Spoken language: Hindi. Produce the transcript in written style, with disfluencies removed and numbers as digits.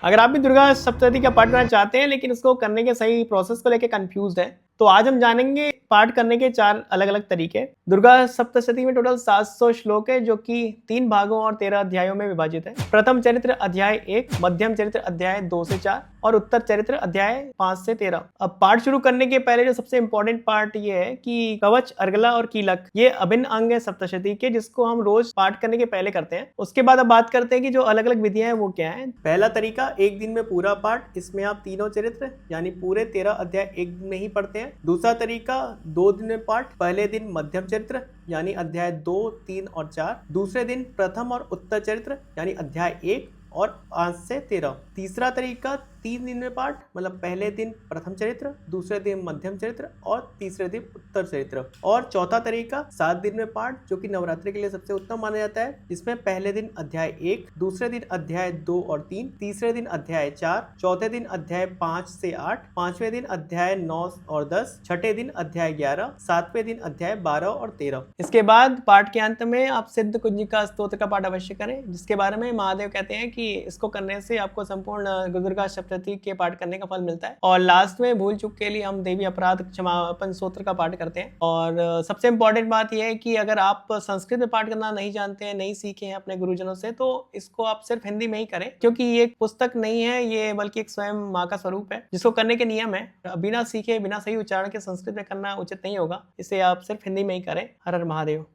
अगर आप भी दुर्गा सप्तशती का पाठ करना चाहते हैं लेकिन उसको करने के सही प्रोसेस को लेकर कंफ्यूज है, तो आज हम जानेंगे पाठ करने के 4 अलग-अलग तरीके। दुर्गा सप्तशती में टोटल 700 श्लोक है जो कि 3 भागों और 13 अध्यायों में विभाजित है। प्रथम चरित्र अध्याय 1, मध्यम चरित्र अध्याय 2 से 4 और उत्तर चरित्र अध्याय 5 से 13। अब पाठ शुरू करने के पहले जो सबसे इंपॉर्टेंट पार्ट ये है कि कवच, अर्गला और कीलक ये अभिन्न अंग है सप्तशती के, जिसको हम रोज पाठ करने के पहले करते हैं। उसके बाद अब बात करते हैं कि जो अलग-अलग विधियां हैं वो क्या है। पहला तरीका एक दिन में पूरा पाठ, इसमें आप तीनों चरित्र यानी पूरे 13 अध्याय एक दिन में ही पढ़ते हैं। दूसरा तरीका 2 दिन में पाठ, पहले दिन मध्यम चरित्र यानी अध्याय 2, 3 और 4, दूसरे दिन प्रथम और उत्तर चरित्र यानी अध्याय 1 और 5 से 13। तीसरा तरीका 3 दिन में पाठ, मतलब पहले दिन प्रथम चरित्र, दूसरे दिन मध्यम चरित्र और तीसरे दिन उत्तर चरित्र। और चौथा तरीका 7 दिन में पाठ, जो कि नवरात्रि के लिए सबसे उत्तम माना जाता है, जिसमें पहले दिन अध्याय 1, दूसरे दिन अध्याय 2 और 3, तीसरे दिन अध्याय 4, चौथे दिन अध्याय 5 से 8, पांचवें दिन अध्याय 9 और 10, छठे दिन अध्याय 11, सातवें दिन अध्याय 12 और 13। इसके बाद पाठ के अंत में आप सिद्ध कुंजिका स्तोत्र का पाठ अवश्य करें, जिसके बारे में महादेव कहते हैं कि इसको करने से आपको संपूर्ण दुर्गा सप्तशती के पाठ करने का फल मिलता है। और लास्ट में भूल चूक के लिए हम देवी अपराध क्षमापन स्तोत्र का पाठ करते हैं। और सबसे इंपॉर्टेंट बात यह है कि अगर आप संस्कृत में पाठ करना नहीं जानते हैं, नहीं सीखे हैं अपने गुरुजनों से, तो इसको आप सिर्फ हिंदी में ही करें, क्योंकि ये एक पुस्तक नहीं है, ये बल्कि एक स्वयं माँ का स्वरूप है जिसको करने के नियम है। बिना सीखे, बिना सही उच्चारण के संस्कृत में करना उचित नहीं होगा, इसे आप सिर्फ हिंदी में ही करें। हर हर महादेव।